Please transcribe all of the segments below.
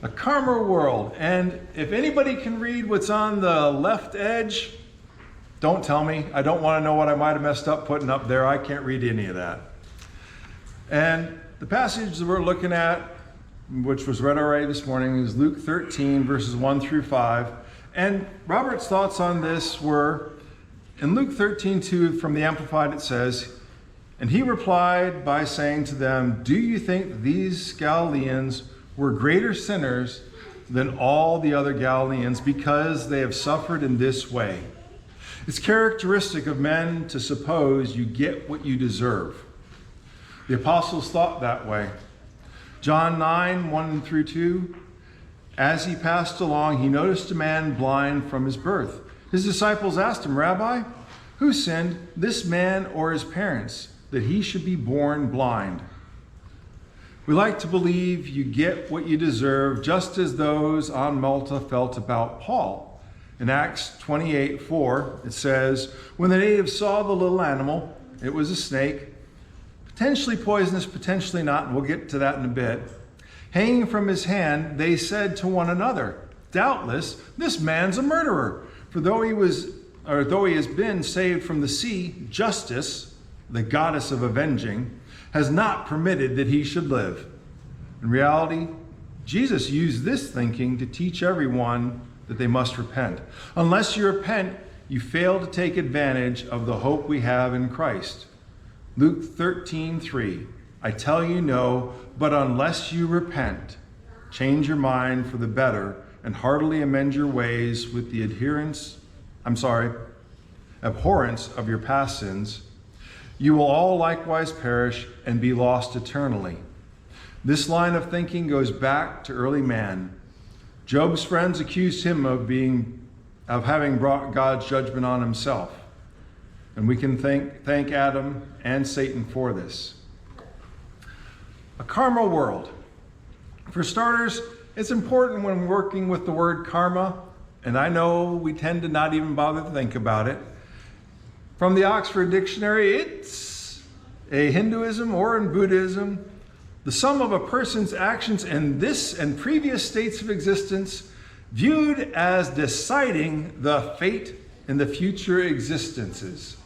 A calmer world. And if anybody can read what's on the left edge, don't tell me. I don't want to know what I might have messed up putting up there. I can't read any of that. And the passage that we're looking at, which was read already this morning, is Luke 13, verses 1 through 5. And Robert's thoughts on this were, in Luke 13:2, from the Amplified, it says, "And he replied by saying to them, 'Do you think these Galileans were greater sinners than all the other Galileans because they have suffered in this way?' It's characteristic of men to suppose you get what you deserve." The apostles thought that way. John 9, 1 through 2, "As he passed along, he noticed a man blind from his birth. His disciples asked him, 'Rabbi, who sinned, this man or his parents, that he should be born blind?'" We like to believe you get what you deserve, just as those on Malta felt about Paul. In Acts 28:4, it says, "When the natives saw the little animal," it was a snake, potentially poisonous, potentially not, and we'll get to that in a bit, "hanging from his hand, they said to one another, 'Doubtless this man's a murderer, for though he has been saved from the sea, justice,'" the goddess of avenging, "has not permitted that he should live." In reality, Jesus used this thinking to teach everyone that they must repent. Unless you repent, you fail to take advantage of the hope we have in Christ. Luke 13:3, "I tell you no, but unless you repent, change your mind for the better, and heartily amend your ways with the abhorrence of your past sins, you will all likewise perish and be lost eternally." This line of thinking goes back to early man. Job's friends accused him of having brought God's judgment on himself. And we can thank Adam and Satan for this. A karma world. For starters, it's important when working with the word karma, and I know we tend to not even bother to think about it. From the Oxford Dictionary, it's a Hinduism or in Buddhism, the sum of a person's actions in this and previous states of existence viewed as deciding the fate in the future existences.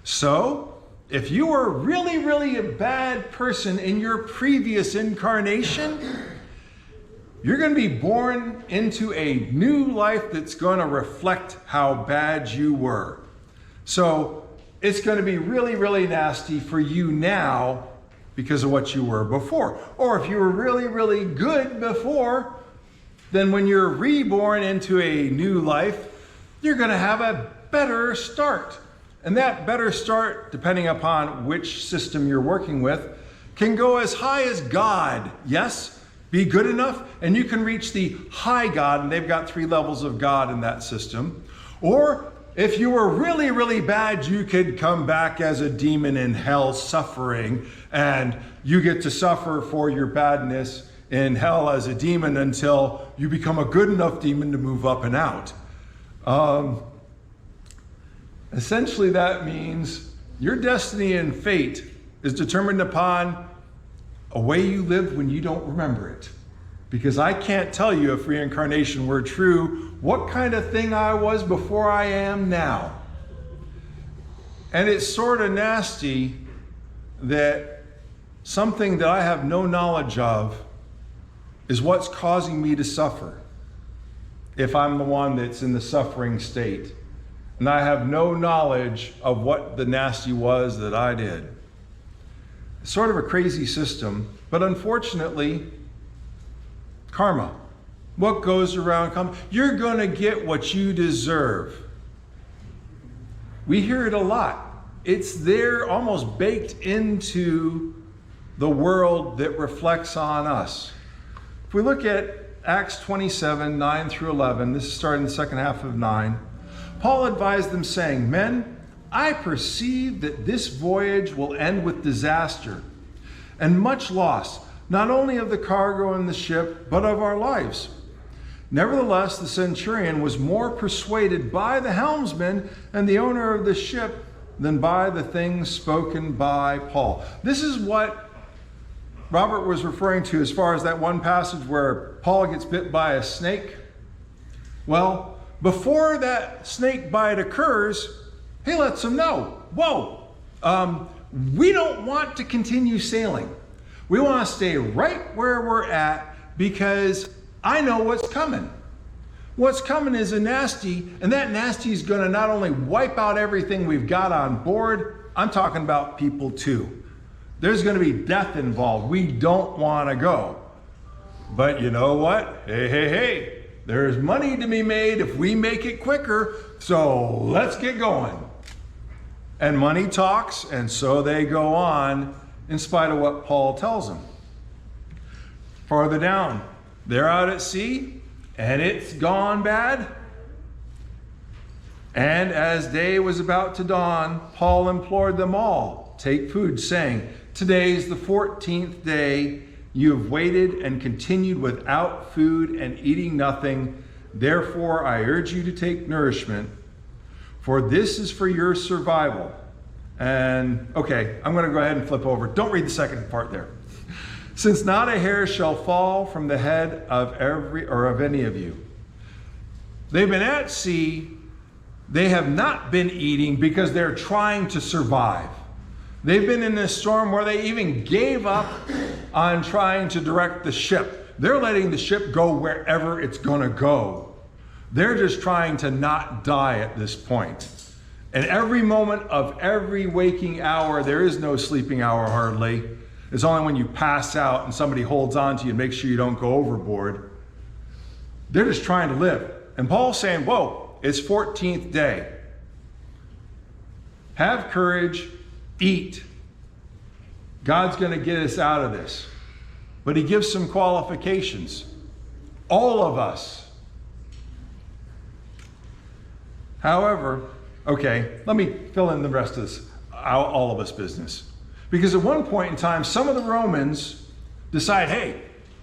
So, if you were really, really a bad person in your previous incarnation, you're going to be born into a new life that's going to reflect how bad you were. So it's going to be really, really nasty for you now because of what you were before. Or if you were really, really good before, then when you're reborn into a new life, you're going to have a better start. And that better start, depending upon which system you're working with, can go as high as God. Yes, be good enough, and you can reach the high God, and they've got 3 levels of God in that system. Or if you were really, really bad, you could come back as a demon in hell suffering, and you get to suffer for your badness in hell as a demon until you become a good enough demon to move up and out. Essentially, that means your destiny and fate is determined upon a way you lived when you don't remember it. Because I can't tell you, if reincarnation were true, what kind of thing I was before I am now. And it's sort of nasty that something that I have no knowledge of is what's causing me to suffer, if I'm the one that's in the suffering state. And I have no knowledge of what the nasty was that I did. It's sort of a crazy system, but unfortunately, karma. What goes around comes. You're going to get what you deserve. We hear it a lot. It's there, almost baked into the world that reflects on us. If we look at Acts 27, 9 through 11, this is starting the second half of 9, Paul advised them saying, "Men, I perceive that this voyage will end with disaster and much loss, not only of the cargo and the ship, but of our lives." Nevertheless, the centurion was more persuaded by the helmsman and the owner of the ship than by the things spoken by Paul. This is what Robert was referring to as far as that one passage where Paul gets bit by a snake. Well, before that snake bite occurs, he lets them know, whoa, we don't want to continue sailing. We want to stay right where we're at because I know what's coming. What's coming is a nasty, and that nasty is going to not only wipe out everything we've got on board, I'm talking about people too. There's going to be death involved. We don't want to go. But you know what? Hey, there's money to be made if we make it quicker, so let's get going. And money talks, and so they go on in spite of what Paul tells them. Farther down, they're out at sea, and it's gone bad. And as day was about to dawn, Paul implored them all, take food, saying, today's the 14th day. You have waited and continued without food and eating nothing. Therefore, I urge you to take nourishment, for this is for your survival. And okay, I'm going to go ahead and flip over. Don't read the second part there. Since not a hair shall fall from the head of any of you. They've been at sea. They have not been eating because they're trying to survive. They've been in this storm where they even gave up on trying to direct the ship. They're letting the ship go wherever it's going to go. They're just trying to not die at this point. And every moment of every waking hour, there is no sleeping hour hardly. It's only when you pass out and somebody holds on to you and makes sure you don't go overboard. They're just trying to live. And Paul's saying, whoa, it's 14th day. Have courage, eat. God's going to get us out of this. But he gives some qualifications. All of us. However, okay, let me fill in the rest of this, all of us business. Because at one point in time, some of the Romans decide, hey,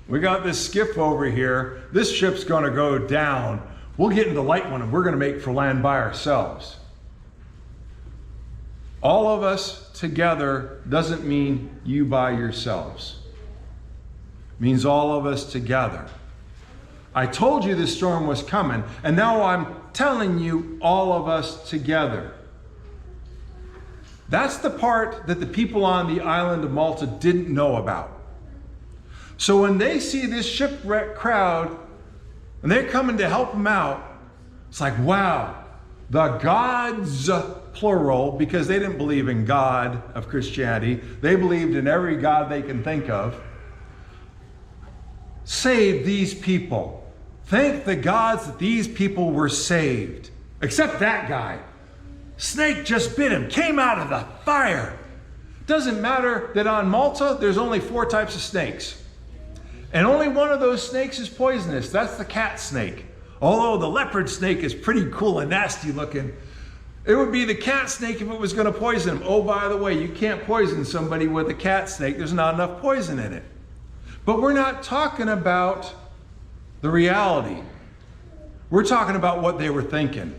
we got this skiff over here. This ship's going to go down. We'll get in the light one and we're going to make for land by ourselves. All of us together doesn't mean you by yourselves. It means all of us together. I told you this storm was coming, and now I'm telling you all of us together. That's the part that the people on the island of Malta didn't know about. So when they see this shipwrecked crowd and they're coming to help them out, it's like, wow, the gods, plural, because they didn't believe in God of Christianity. They believed in every god they can think of. Save these people. Thank the gods that these people were saved. Except that guy. Snake just bit him, came out of the fire. Doesn't matter that on Malta, there's only 4 types of snakes. And only one of those snakes is poisonous. That's the cat snake. Although the leopard snake is pretty cool and nasty looking, it would be the cat snake if it was going to poison him. Oh, by the way, you can't poison somebody with a cat snake. There's not enough poison in it. But we're not talking about the reality. We're talking about what they were thinking.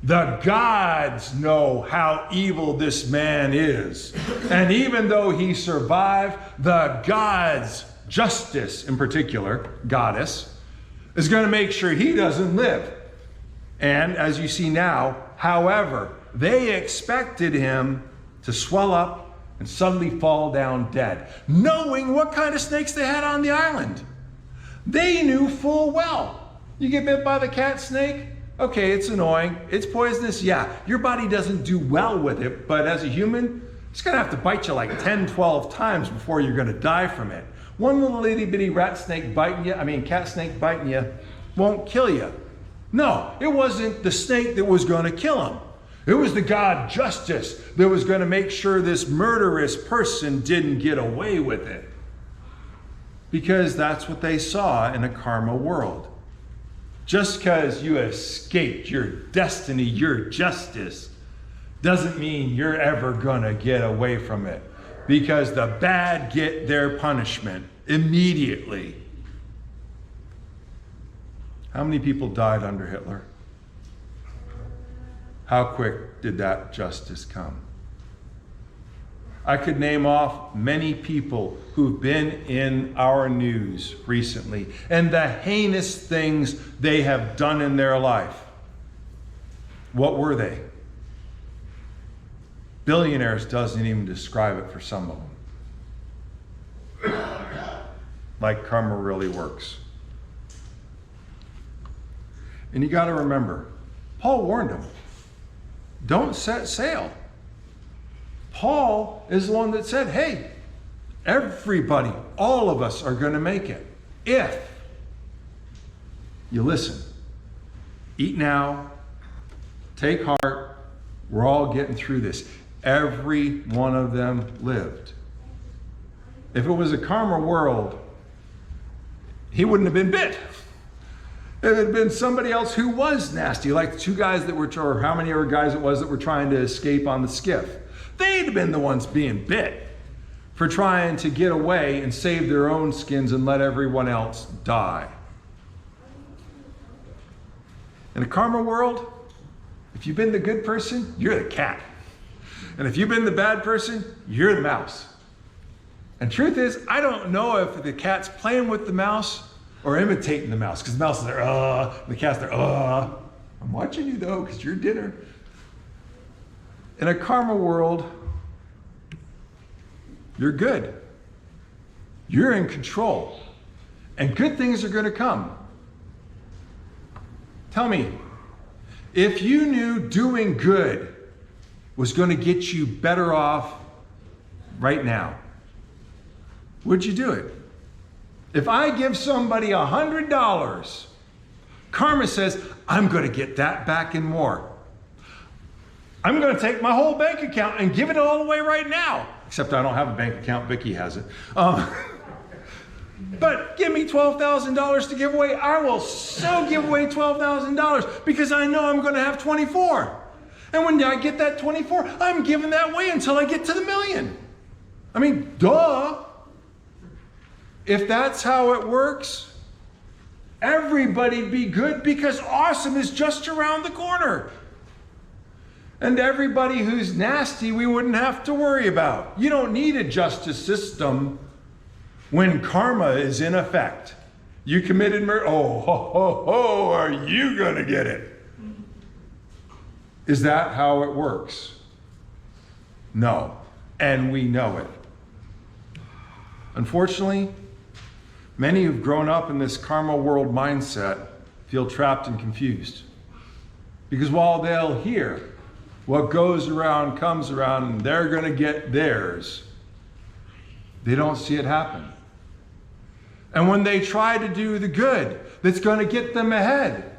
The gods know how evil this man is. And even though he survived, the gods, justice in particular, goddess, is going to make sure he doesn't live. And as you see now, however, they expected him to swell up and suddenly fall down dead, knowing what kind of snakes they had on the island. They knew full well. You get bit by the cat snake? Okay, it's annoying. It's poisonous. Yeah, your body doesn't do well with it, but as a human, it's going to have to bite you like 10, 12 times before you're going to die from it. One little itty bitty cat snake biting you won't kill you. No, it wasn't the snake that was going to kill him. It was the god Justice that was going to make sure this murderous person didn't get away with it. Because that's what they saw in a karma world. Just because you escaped your destiny, your justice, doesn't mean you're ever going to get away from it. Because the bad get their punishment immediately. How many people died under Hitler? How quick did that justice come? I could name off many people who've been in our news recently and the heinous things they have done in their life. What were they? Billionaires doesn't even describe it for some of them. Like karma really works. And you got to remember, Paul warned them, don't set sail. Paul is the one that said, hey, everybody, all of us are going to make it if you listen. Eat now, take heart, we're all getting through this. Every one of them lived. If it was a karma world, he wouldn't have been bit. It had been somebody else who was nasty, like the two guys that were, or how many other guys it was that were trying to escape on the skiff. They'd have been the ones being bit for trying to get away and save their own skins and let everyone else die. In a karma world, if you've been the good person, you're the cat. And if you've been the bad person, you're the mouse. And truth is, I don't know if the cat's playing with the mouse or imitating the mouse, because the mouse is there, and the cat's there, I'm watching you though, because you're dinner. In a karma world, you're good. You're in control. And good things are going to come. Tell me, if you knew doing good was going to get you better off right now, would you do it? If I give somebody $100, karma says, I'm going to get that back and more. I'm going to take my whole bank account and give it all away right now. Except I don't have a bank account, Vicky has it. But give me $12,000 to give away. I will so give away $12,000 because I know I'm going to have 24. And when I get that 24, I'm giving that away until I get to the million. I mean, duh. If that's how it works, everybody'd be good because awesome is just around the corner. And everybody who's nasty, we wouldn't have to worry about. You don't need a justice system when karma is in effect. You committed murder, oh, ho, ho, ho, are you going to get it? Is that how it works? No, and we know it. Unfortunately, many who've grown up in this karma world mindset feel trapped and confused. Because while they'll hear what goes around comes around and they're going to get theirs, they don't see it happen. And when they try to do the good that's going to get them ahead,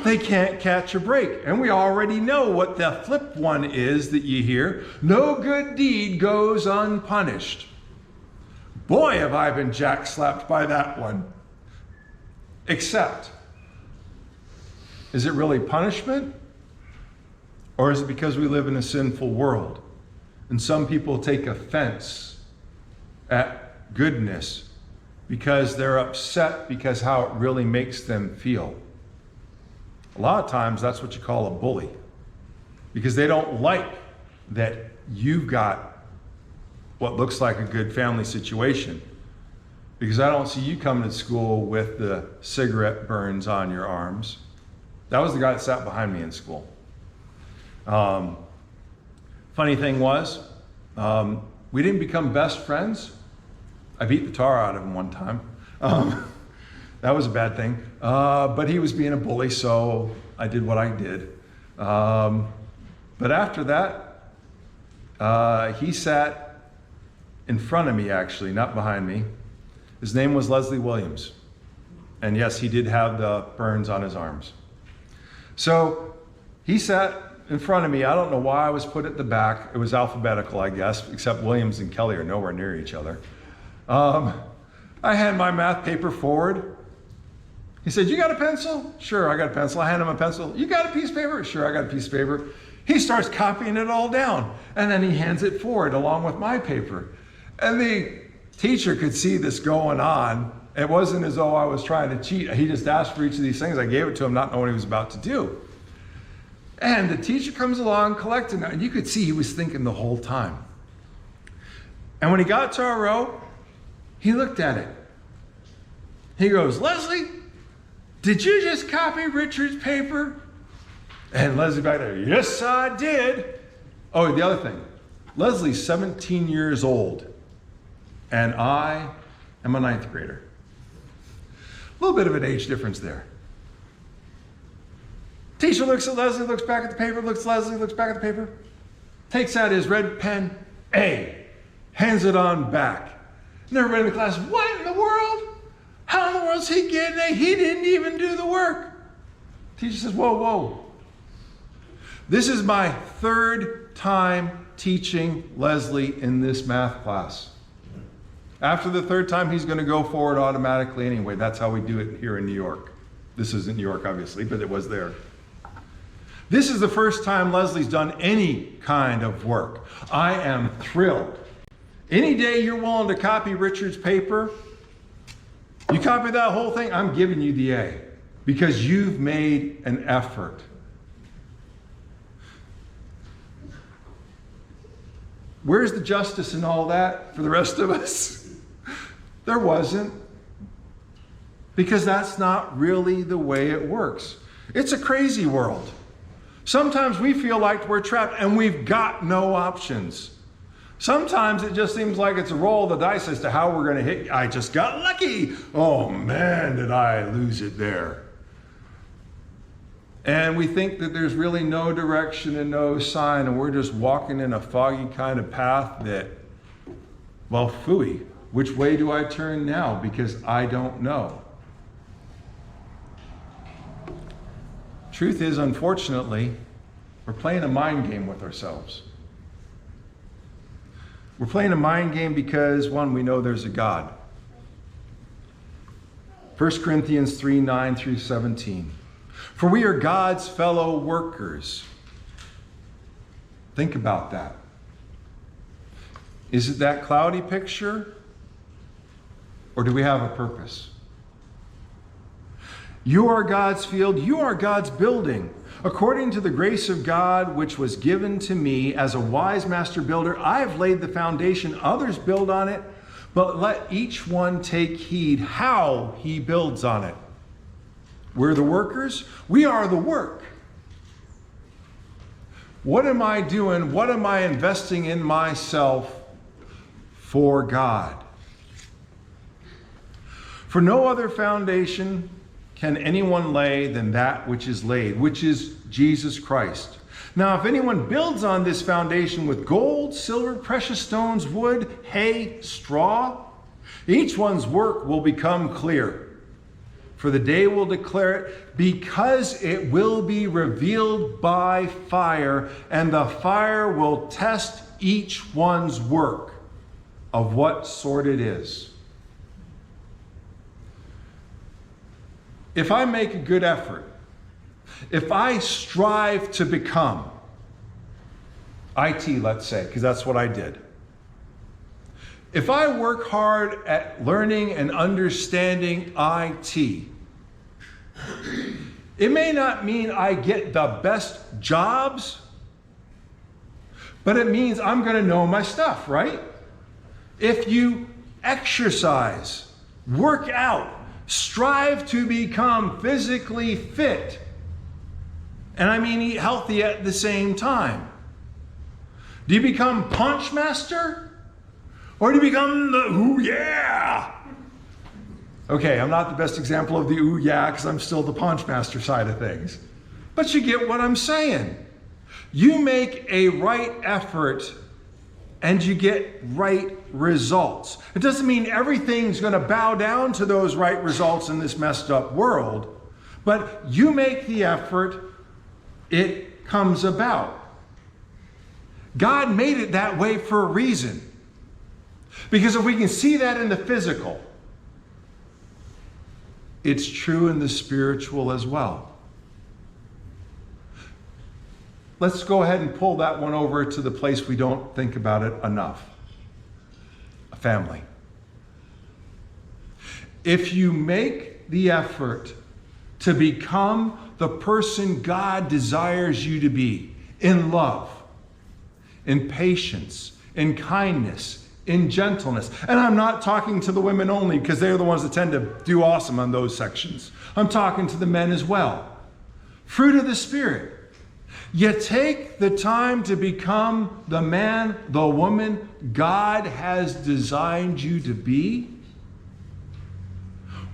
they can't catch a break. And we already know what the flip one is that you hear. No good deed goes unpunished. Boy, have I been jack-slapped by that one. Except, is it really punishment? Or is it because we live in a sinful world? And some people take offense at goodness because they're upset because how it really makes them feel. A lot of times that's what you call a bully, because they don't like that you've got what looks like a good family situation, because I don't see you coming to school with the cigarette burns on your arms. That was the guy that sat behind me in school. Funny thing was, we didn't become best friends. I beat the tar out of him one time. That was a bad thing. But he was being a bully, so I did what I did. But after that, he sat in front of me, actually, not behind me. His name was Leslie Williams. And yes, he did have the burns on his arms. So he sat in front of me. I don't know why I was put at the back. It was alphabetical, I guess, except Williams and Kelly are nowhere near each other. I hand my math paper forward. He said, you got a pencil? Sure, I got a pencil. I hand him a pencil. You got a piece of paper? Sure, I got a piece of paper. He starts copying it all down, and then he hands it forward along with my paper. And the teacher could see this going on. It wasn't as though I was trying to cheat. He just asked for each of these things. I gave it to him, not knowing what he was about to do. And the teacher comes along collecting it, and you could see he was thinking the whole time. And when he got to our row, he looked at it. He goes, "Leslie, did you just copy Richard's paper?" And Leslie back there, "Yes, I did." Oh, the other thing. Leslie's 17 years old, and I am a 9th grader. A little bit of an age difference there. Teacher looks at Leslie, looks back at the paper, looks at Leslie, looks back at the paper, takes out his red pen, A, hands it on back. And everybody in the class, "What in the world? How in the world is he getting A? He didn't even do the work." Teacher says, "Whoa, whoa. This is my 3rd time teaching Leslie in this math class. After the 3rd time, he's going to go forward automatically anyway. That's how we do it here in New York. This isn't New York, obviously, but it was there. This is the first time Leslie's done any kind of work. I am thrilled. Any day you're willing to copy Richard's paper, you copy that whole thing, I'm giving you the A because you've made an effort. Where's the justice in all that for the rest of us? There wasn't. Because that's not really the way it works. It's a crazy world. Sometimes we feel like we're trapped and we've got no options. Sometimes it just seems like it's a roll of the dice as to how we're going to hit. I just got lucky. Oh man, did I lose it there. And we think that there's really no direction and no sign, and we're just walking in a foggy kind of path that, well, phooey, which way do I turn now? Because I don't know. Truth is, unfortunately, we're playing a mind game with ourselves. We're playing a mind game because, one, we know there's a God. 1 Corinthians 3:9 through 17. For we are God's fellow workers. Think about that. Is it that cloudy picture? Or do we have a purpose? You are God's field. You are God's building. According to the grace of God, which was given to me as a wise master builder, I have laid the foundation. Others build on it, but let each one take heed how he builds on it. We're the workers. We are the work. What am I doing? What am I investing in myself for God? For no other foundation can anyone lay than that which is laid, which is Jesus Christ. Now, if anyone builds on this foundation with gold, silver, precious stones, wood, hay, straw, each one's work will become clear. For the day will declare it, because it will be revealed by fire, and the fire will test each one's work of what sort it is. If I make a good effort, if I strive to become IT, let's say, because that's what I did. If I work hard at learning and understanding IT, it may not mean I get the best jobs, but it means I'm going to know my stuff, right? If you exercise, work out, strive to become physically fit, and I mean eat healthy at the same time, do you become punch master? Or do you become the ooh yeah? Okay, I'm not the best example of the ooh yeah because I'm still the punch master side of things. But you get what I'm saying. You make a right effort and you get right results. It doesn't mean everything's going to bow down to those right results in this messed up world, but you make the effort, it comes about. God made it that way for a reason. Because if we can see that in the physical, it's true in the spiritual as well. Let's go ahead and pull that one over to the place we don't think about it enough. A family. If you make the effort to become the person God desires you to be, in love, in patience, in kindness, in gentleness. And I'm not talking to the women only, because they're the ones that tend to do awesome on those sections. I'm talking to the men as well. Fruit of the Spirit. You take the time to become the man, the woman God has designed you to be.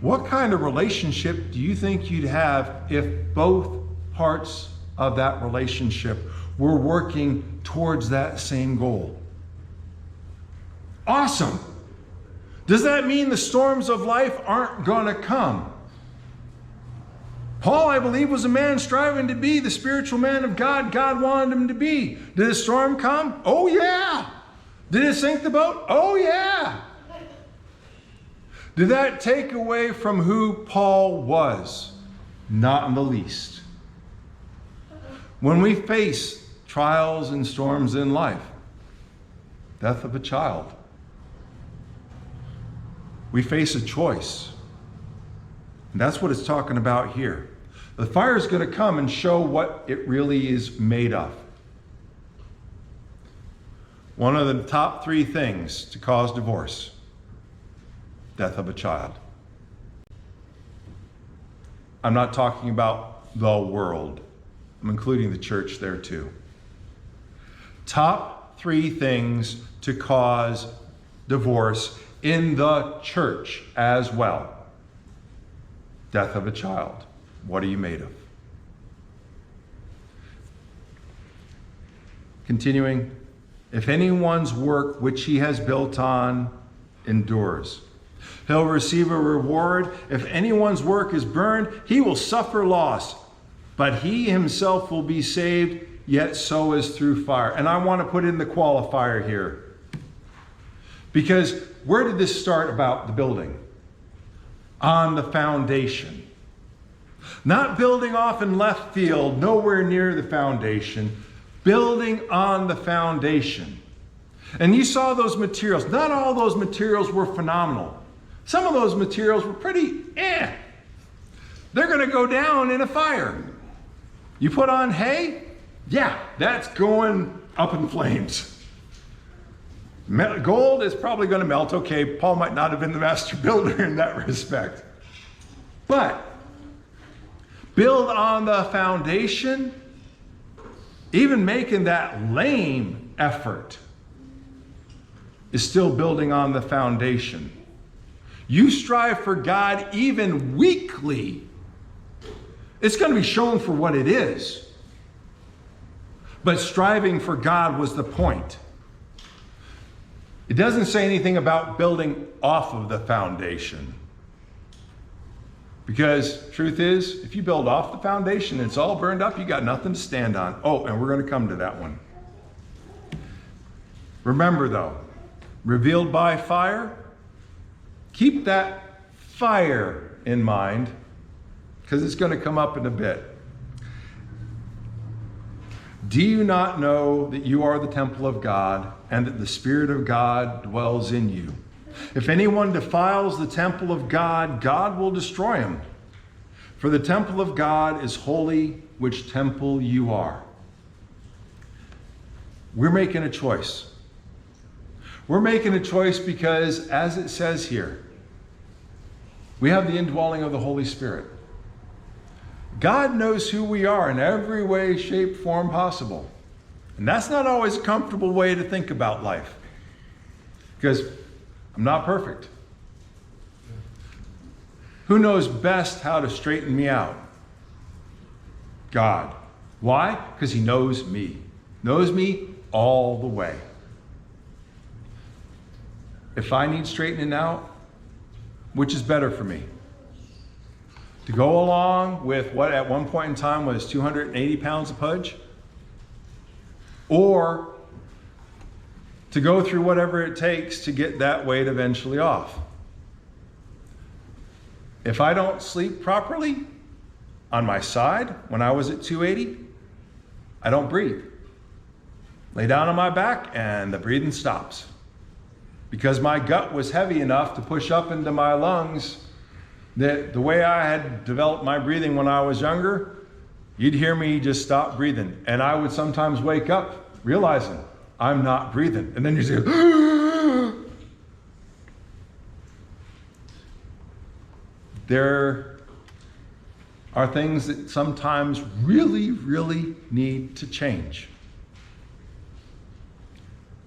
What kind of relationship do you think you'd have if both parts of that relationship were working towards that same goal? Awesome. Does that mean the storms of life aren't going to come? Paul, I believe, was a man striving to be the spiritual man of God God wanted him to be. Did a storm come? Oh, yeah. Did it sink the boat? Oh, yeah. Did that take away from who Paul was? Not in the least. When we face trials and storms in life, death of a child, we face a choice. And that's what it's talking about here. The fire is going to come and show what it really is made of. One of the top 3 things to cause divorce: death of a child. I'm not talking about the world. I'm including the church there too. Top 3 things to cause divorce in the church as well. Death of a child. What are you made of? Continuing, if anyone's work which he has built on endures, he'll receive a reward. If anyone's work is burned, he will suffer loss, but he himself will be saved, yet so is through fire. And I want to put in the qualifier here, because where did this start about the building? On the foundation. Not building off in left field, nowhere near the foundation. Building on the foundation. And you saw those materials. Not all those materials were phenomenal. Some of those materials were pretty They're going to go down in a fire. You put on hay? Yeah, that's going up in flames. Gold is probably going to melt. Okay, Paul might not have been the master builder in that respect. But build on the foundation, even making that lame effort is still building on the foundation. You strive for God even weakly, it's going to be shown for what it is. But striving for God was the point. It doesn't say anything about building off of the foundation. Because truth is, if you build off the foundation and it's all burned up, you got nothing to stand on. Oh, and we're going to come to that one. Remember though, revealed by fire, keep that fire in mind, because it's going to come up in a bit. Do you not know that you are the temple of God and that the Spirit of God dwells in you? If anyone defiles the temple of God, God will destroy him. For the temple of God is holy, which temple you are. We're making a choice. We're making a choice because, as it says here, we have the indwelling of the Holy Spirit. God knows who we are in every way, shape, form possible. And that's not always a comfortable way to think about life. Because I'm not perfect. Who knows best how to straighten me out? God. Why? Because he knows me. Knows me all the way. If I need straightening out, which is better for me? To go along with what at one point in time was 280 pounds of pudge? Or to go through whatever it takes to get that weight eventually off? If I don't sleep properly on my side when I was at 280, I don't breathe. Lay down on my back and the breathing stops. Because my gut was heavy enough to push up into my lungs. The way I had developed my breathing when I was younger, you'd hear me just stop breathing. And I would sometimes wake up realizing I'm not breathing. And then you say, There are things that sometimes really, really need to change.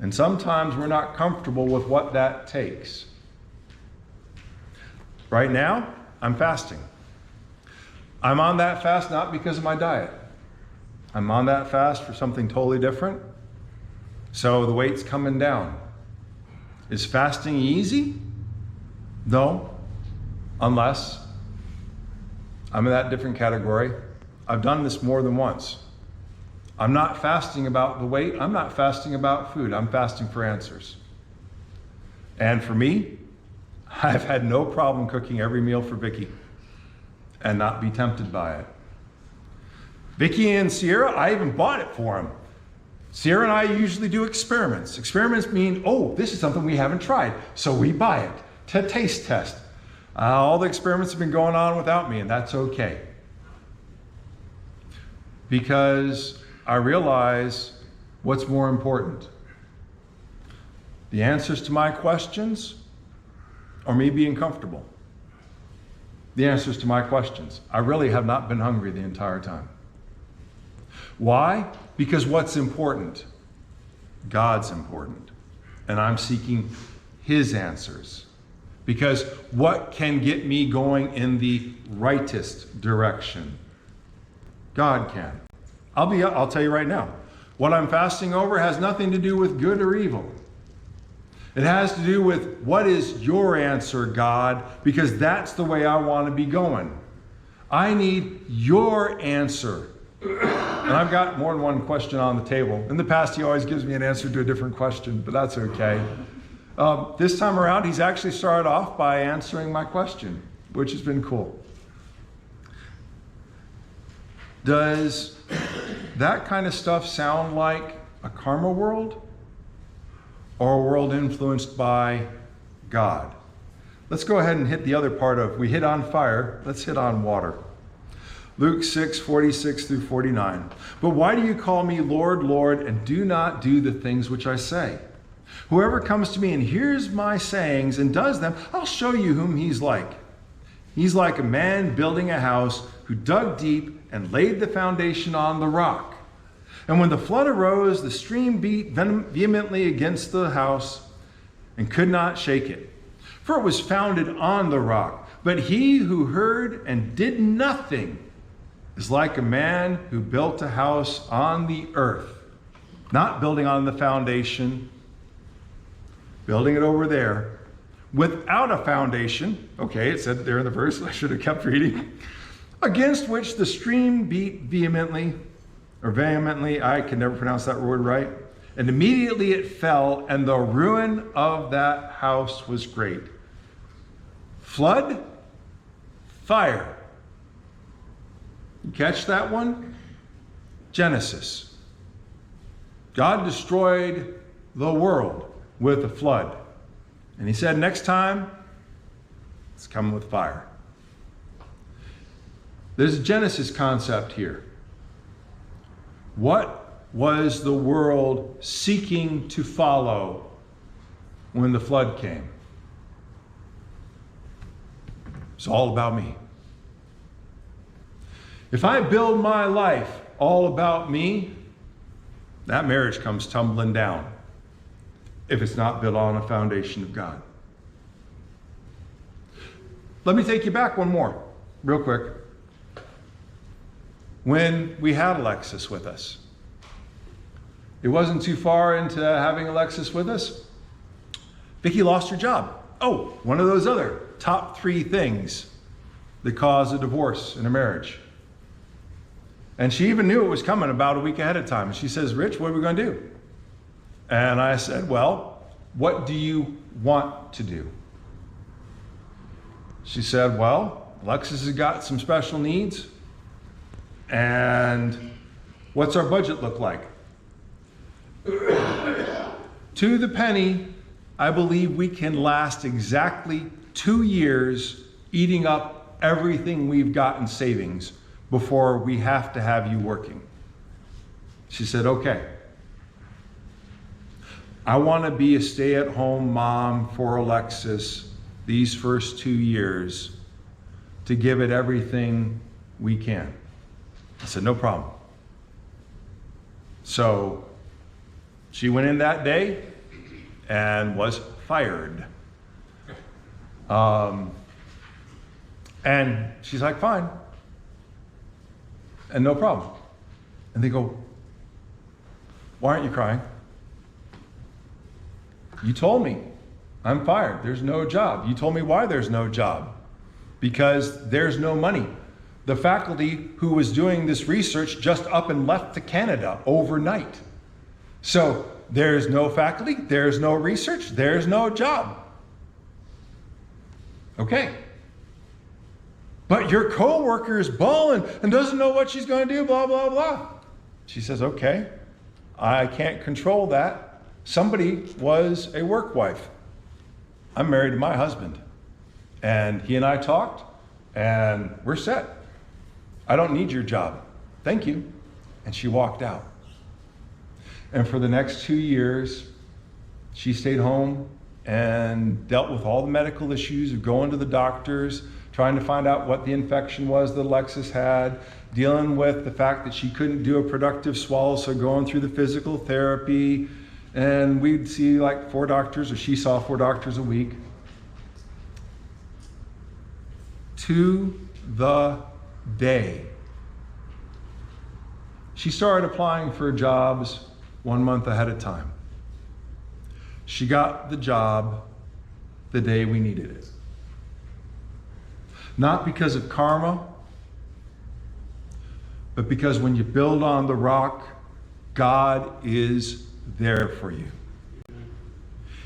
And sometimes we're not comfortable with what that takes. Right now, I'm fasting. I'm on that fast not because of my diet. I'm on that fast for something totally different. So the weight's coming down. Is fasting easy? No, unless I'm in that different category. I've done this more than once. I'm not fasting about the weight. I'm not fasting about food. I'm fasting for answers. And for me, I've had no problem cooking every meal for Vicky and not be tempted by it. Vicky and Sierra, I even bought it for them. Sierra and I usually do experiments. Experiments mean, oh, this is something we haven't tried, so we buy it to taste test. All the experiments have been going on without me, and that's okay. Because I realize what's more important. The answers to my questions or me being comfortable? The answers to my questions. I really have not been hungry the entire time. Why? Because what's important? God's important. And I'm seeking His answers. Because what can get me going in the rightest direction? God can. I'll tell you right now, what I'm fasting over has nothing to do with good or evil. It has to do with what is your answer, God, because that's the way I want to be going. I need your answer. And I've got more than one question on the table. In the past, he always gives me an answer to a different question, but that's okay. This time around, he's actually started off by answering my question, which has been cool. Does that kind of stuff sound like a karma world or a world influenced by God? Let's go ahead and hit the other part of, we hit on fire, let's hit on water. Luke 6:46 through 49. But why do you call me Lord, Lord, and do not do the things which I say? Whoever comes to me and hears my sayings and does them, I'll show you whom he's like. He's like a man building a house who dug deep and laid the foundation on the rock. And when the flood arose, the stream beat vehemently against the house and could not shake it, for it was founded on the rock. But he who heard and did nothing is like a man who built a house on the earth, not building on the foundation, building it over there, without a foundation. Okay, it said there in the verse, I should have kept reading. Against which the stream beat vehemently, I can never pronounce that word right. And immediately it fell, and the ruin of that house was great. Flood, fire. You catch that one? Genesis. God destroyed the world with a flood. And he said, next time, it's coming with fire. There's a Genesis concept here. What was the world seeking to follow when the flood came? It's all about me. If I build my life all about me, that marriage comes tumbling down if it's not built on a foundation of God. Let me take you back one more, real quick. When we had Alexis with us, it wasn't too far into having Alexis with us, Vicki lost her job. Oh, one of those other top 3 things that cause a divorce in a marriage. And she even knew it was coming about a week ahead of time. And she says, Rich, what are we going to do? And I said, well, what do you want to do? She said, well, Alexis has got some special needs. And what's our budget look like? To the penny, I believe we can last exactly 2 years eating up everything we've got in savings before we have to have you working. She said, okay. I want to be a stay-at-home mom for Alexis these first 2 years to give it everything we can. I said, no problem. So she went in that day and was fired. And she's like, fine. And no problem. And they go, why aren't you crying? You told me I'm fired. There's no job. You told me why there's no job. Because there's no money. The faculty who was doing this research just up and left to Canada overnight. So there's no faculty, there's no research, there's no job. Okay. But your coworker is bawling and doesn't know what she's going to do, blah, blah, blah. She says, okay, I can't control that. Somebody was a work wife. I'm married to my husband. And he and I talked, and we're set. I don't need your job. Thank you. And she walked out. And for the next 2 years, she stayed home and dealt with all the medical issues of going to the doctors, trying to find out what the infection was that Alexis had, dealing with the fact that she couldn't do a productive swallow, so going through the physical therapy. And we'd see like 4 doctors, or she saw 4 doctors a week. To the day. She started applying for jobs 1 month ahead of time. She got the job the day we needed it. Not because of karma, but because when you build on the rock, God is there for you.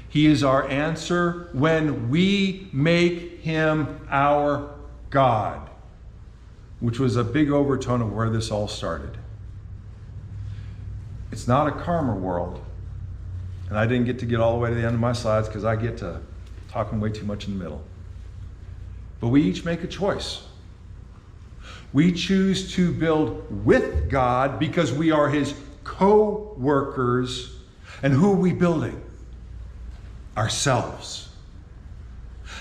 He is our answer when we make him our God, which was a big overtone of where this all started. It's not a karma world. And I didn't get all the way to the end of my slides because I get to talking way too much in the middle. But we each make a choice. We choose to build with God because we are his co-workers. And who are we building? Ourselves.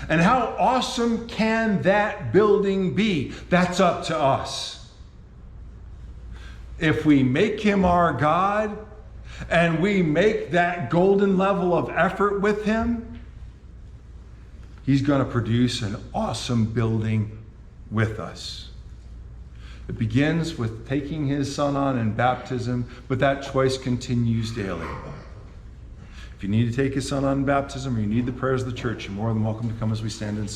And how awesome can that building be? That's up to us. If we make him our God and we make that golden level of effort with him, he's going to produce an awesome building with us. It begins with taking his son on in baptism, but that choice continues daily. If you need to take his son on in baptism or you need the prayers of the church, you're more than welcome to come as we stand and